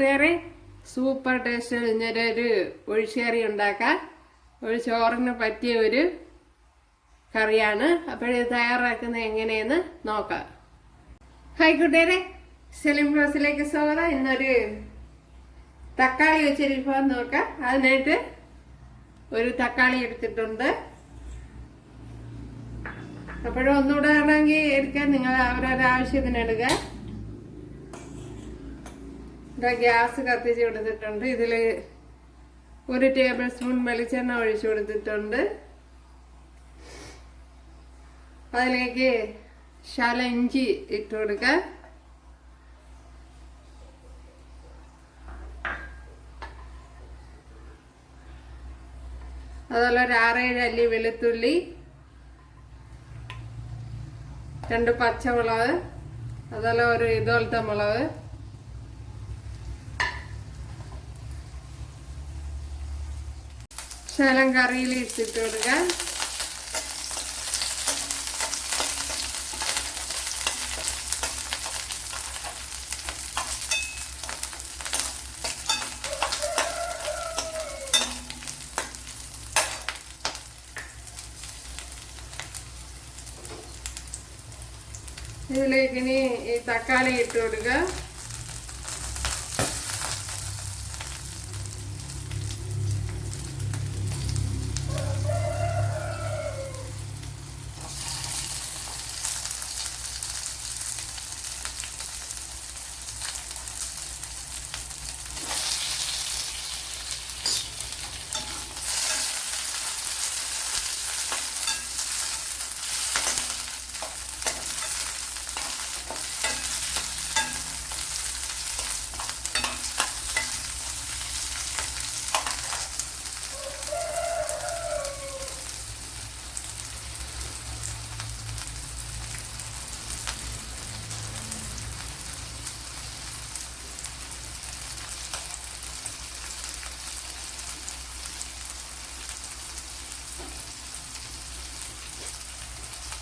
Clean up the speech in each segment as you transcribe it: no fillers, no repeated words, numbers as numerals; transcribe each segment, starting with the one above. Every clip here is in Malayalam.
കൂട്ടുകാരെ, സൂപ്പർ ടേസ്റ്റ് ഇങ്ങനൊരു ഒഴിച്ചുകറി ഉണ്ടാക്കാം. ഒരു ചോറിന് പറ്റിയ ഒരു കറിയാണ്. അപ്പോഴിത് തയ്യാറാക്കുന്നത് എങ്ങനെയെന്ന് നോക്കാം. ഹായ് കൂട്ടുകാരെ, സെലിം ബ്ലോസിലേക്ക് സ്വാഗതം. ഇന്നൊരു തക്കാളി വെച്ചൊരു വിഭവം നോക്കാം. അതിനായിട്ട് ഒരു തക്കാളി എടുത്തിട്ടുണ്ട്. അപ്പോഴും ഒന്നുകൂടെ ആണെങ്കിൽ എടുക്കാൻ നിങ്ങൾ അവരവരുടെ ആവശ്യത്തിന് എടുക്കുക. ഗ്യാസ് കത്തിച്ച് കൊടുത്തിട്ടുണ്ട്. ഇതിൽ 1 ടേബിൾ സ്പൂൺ വെളിച്ചെണ്ണ ഒഴിച്ചു കൊടുത്തിട്ടുണ്ട്. അതിലേക്ക് ശാല ഇഞ്ചി ഇട്ട് കൊടുക്കുക. അതുപോലെ ഒരു 6-7 അല്ലി വെളുത്തുള്ളി, 2 പച്ചമുളക്, അതുപോലെ ഒരു ഇതുപോലത്തെ മുളക്, ശകലം കറിയിൽ ഇട്ടിട്ട് കൊടുക്കുക. ഇതിലേക്ക് ഇനി ഈ തക്കാളി ഇട്ട് കൊടുക്കുക.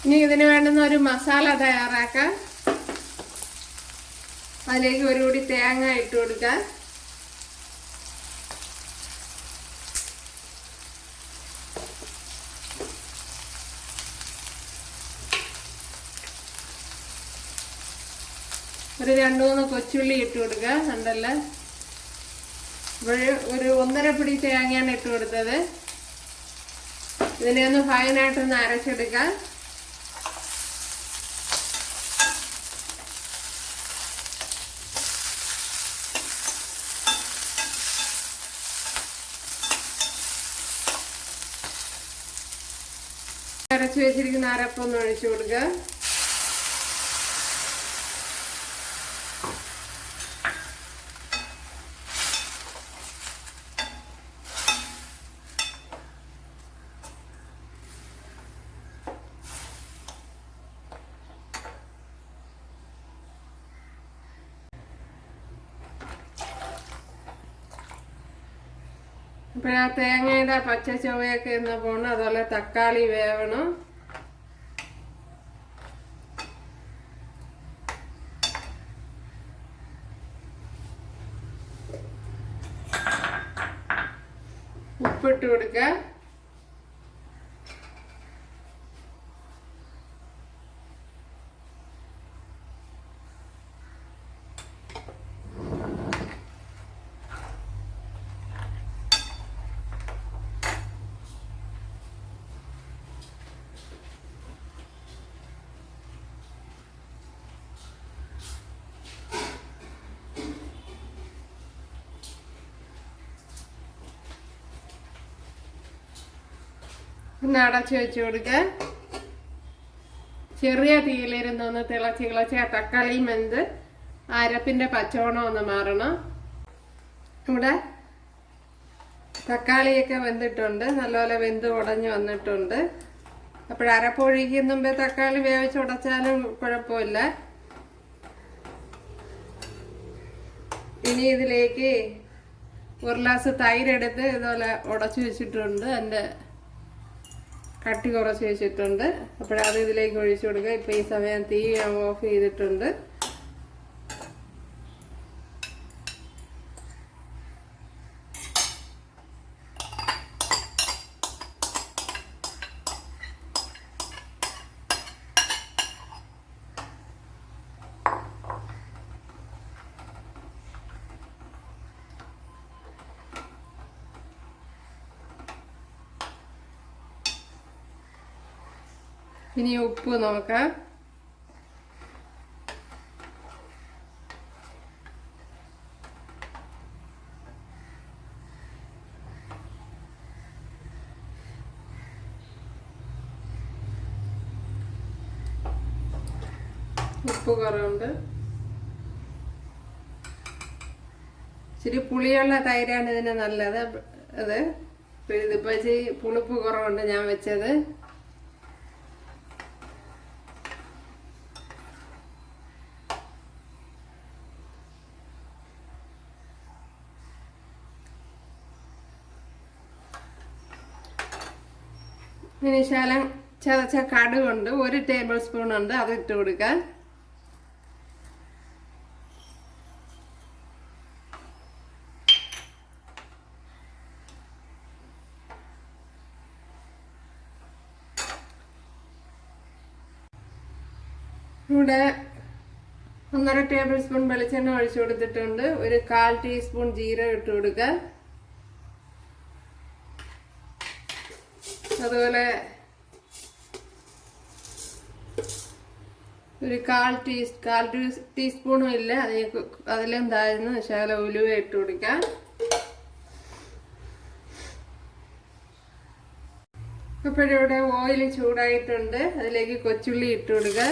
ഇനി ഇതിന് വേണ്ടുന്ന ഒരു മസാല തയ്യാറാക്കാം. അതിലേക്ക് ഒരു കൂടി തേങ്ങ ഇട്ട് കൊടുക്കുക. ഒരു 2-3 കൊച്ചുള്ളി ഇട്ട് കൊടുക്കുക. ഉണ്ടല്ലോ, ഒരു 1.5 പിടി തേങ്ങയാണ് ഇട്ട് കൊടുത്തത്. ഇതിനെ ഒന്ന് ഫൈനായിട്ടൊന്ന് അരച്ചെടുക്കാം. അരച്ചു വെച്ചിരിക്കുന്ന അരപ്പൊന്ന് ഒഴിച്ചു കൊടുക്കുക. അപ്പോൾ ആ തേങ്ങയുടെ പച്ച ചുവയൊക്കെ എന്ന് പോകണം. അതുപോലെ തക്കാളി വേവണം. ഉപ്പിട്ട് കൊടുക്കുക. ഒന്ന് അടച്ചു വെച്ച് കൊടുക്കുക. ചെറിയ തീയിലിരുന്നൊന്ന് തിളച്ച് ആ തക്കാളിയും വെന്ത് അരപ്പിൻ്റെ പച്ചമണം ഒന്ന് മാറണം. ഇവിടെ തക്കാളിയൊക്കെ വെന്തിട്ടുണ്ട്, നല്ലപോലെ വെന്ത് ഉടഞ്ഞ് വന്നിട്ടുണ്ട്. അപ്പോഴരപ്പൊഴിക്കും മുമ്പേ തക്കാളി വേവിച്ചുടച്ചാലും കുഴപ്പമില്ല. ഇനി ഇതിലേക്ക് 1 ഗ്ലാസ് തൈരെടുത്ത് ഇതുപോലെ ഉടച്ചു വെച്ചിട്ടുണ്ട്. അതിൻ്റെ കട്ടി കുറച്ച് വെച്ചിട്ടുണ്ട്. അപ്പോഴത് ഇതിലേക്ക് ഒഴിച്ചു കൊടുക്കുക. ഇപ്പോൾ ഈ സമയം തീ ഓഫ് ചെയ്തിട്ടുണ്ട്. ഇനി ഉപ്പ് നോക്കാം. ഉപ്പ് കുറവുണ്ട്. ഇച്ചിരി പുളിയുള്ള തൈരാണ് ഇതിന് നല്ലത്. അത് ഇതിപ്പോൾ ഇച്ചിരി പുളിപ്പ് കുറവുണ്ട് ഞാൻ വെച്ചത്. ഇനി ശകലം ചതച്ച കടുകുണ്ട്, 1 ടേബിൾ സ്പൂൺ ഉണ്ട്, അത് ഇട്ട് കൊടുക്കാം. ഇവിടെ 1.5 ടേബിൾ സ്പൂൺ വെളിച്ചെണ്ണ ഒഴിച്ചു കൊടുത്തിട്ടുണ്ട്. 1/4 ടീസ്പൂൺ ജീരകം ഇട്ട് കൊടുക്കുക. അതുപോലെ 1/4 ടീസ്പൂണും ഇല്ല, അതിലും താഴ്ന്ന് ശകലം ഉലുവ ഇട്ട് കൊടുക്കാം. അപ്പോഴിവിടെ ഓയിൽ ചൂടായിട്ടുണ്ട്, അതിലേക്ക് കൊച്ചുള്ളി ഇട്ട് കൊടുക്കുക.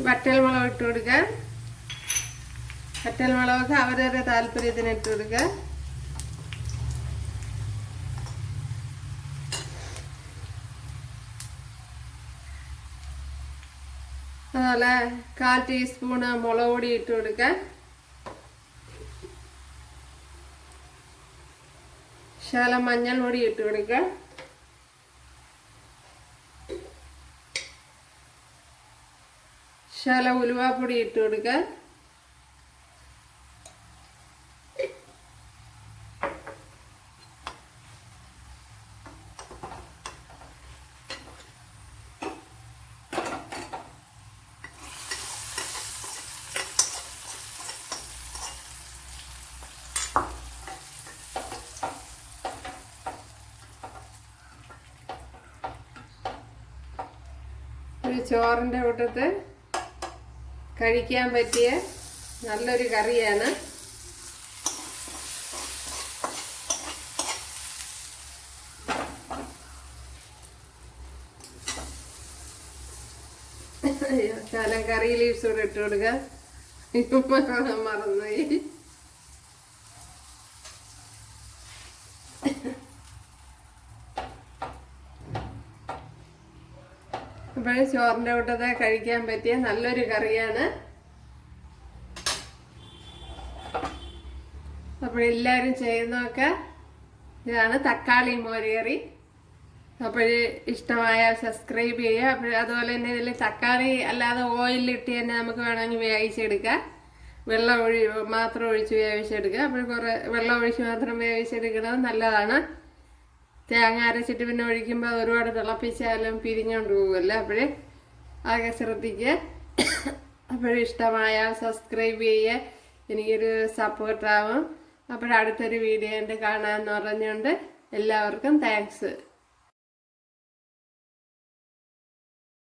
വറ്റൽമുളക് ഇട്ട് കൊടുക്കുക. വറ്റൽമുളകൊക്കെ അവരവരുടെ താല്പര്യത്തിന് ഇട്ട് കൊടുക്കുക. അതുപോലെ 1/4 ടീസ്പൂൺ മുളക് പൊടി ഇട്ട് കൊടുക്കുക. ശകലം മഞ്ഞൾ പൊടി ഇട്ട് കൊടുക്കുക. ശകലം ഉലുവാപ്പൊടി ഇട്ട് കൊടുക്കുക. ഒരു ചോറിൻ്റെ കൂട്ടത്ത് കഴിക്കാൻ പറ്റിയ നല്ലൊരു കറിയാണ്. ശകലം കറി ലീവ്സ് കൂടെ ഇട്ട് കൊടുക്കുക. മറന്നുപോയി. അപ്പോൾ ചോറിൻ്റെ കൂട്ടത്തെ കഴിക്കാൻ പറ്റിയ നല്ലൊരു കറിയാണ്. അപ്പോൾ എല്ലാവരും ചെയ്യുന്നതൊക്കെ ഇതാണ് തക്കാളി മോര് കറി. അപ്പോൾ ഇഷ്ടമായ സബ്സ്ക്രൈബ് ചെയ്യുക. അപ്പോൾ അതുപോലെ തന്നെ ഇതിൽ തക്കാളി അല്ലാതെ ഓയിലിട്ട് തന്നെ നമുക്ക് വേണമെങ്കിൽ വേവിച്ചെടുക്കാം. വെള്ളം മാത്രം ഒഴിച്ച് വേവിച്ചെടുക്കുക. അപ്പോൾ കുറേ വെള്ളം ഒഴിച്ച് മാത്രം വേവിച്ചെടുക്കുന്നത് നല്ലതാണ്. തേങ്ങ അരച്ചിട്ട് പിന്നെ ഒഴിക്കുമ്പോൾ ഒരുപാട് തിളപ്പിച്ചാലും പിരിഞ്ഞുകൊണ്ട് പോകുമല്ലോ. അപ്പോഴേ അതൊക്കെ ശ്രദ്ധിക്കുക. അപ്പോഴിഷ്ടമായാൽ സബ്സ്ക്രൈബ് ചെയ്യുക, എനിക്കൊരു സപ്പോർട്ടാവും. അപ്പോഴടുത്തൊരു വീഡിയോ ഉണ്ട് കാണാമെന്ന് പറഞ്ഞുകൊണ്ട് എല്ലാവർക്കും താങ്ക്സ്.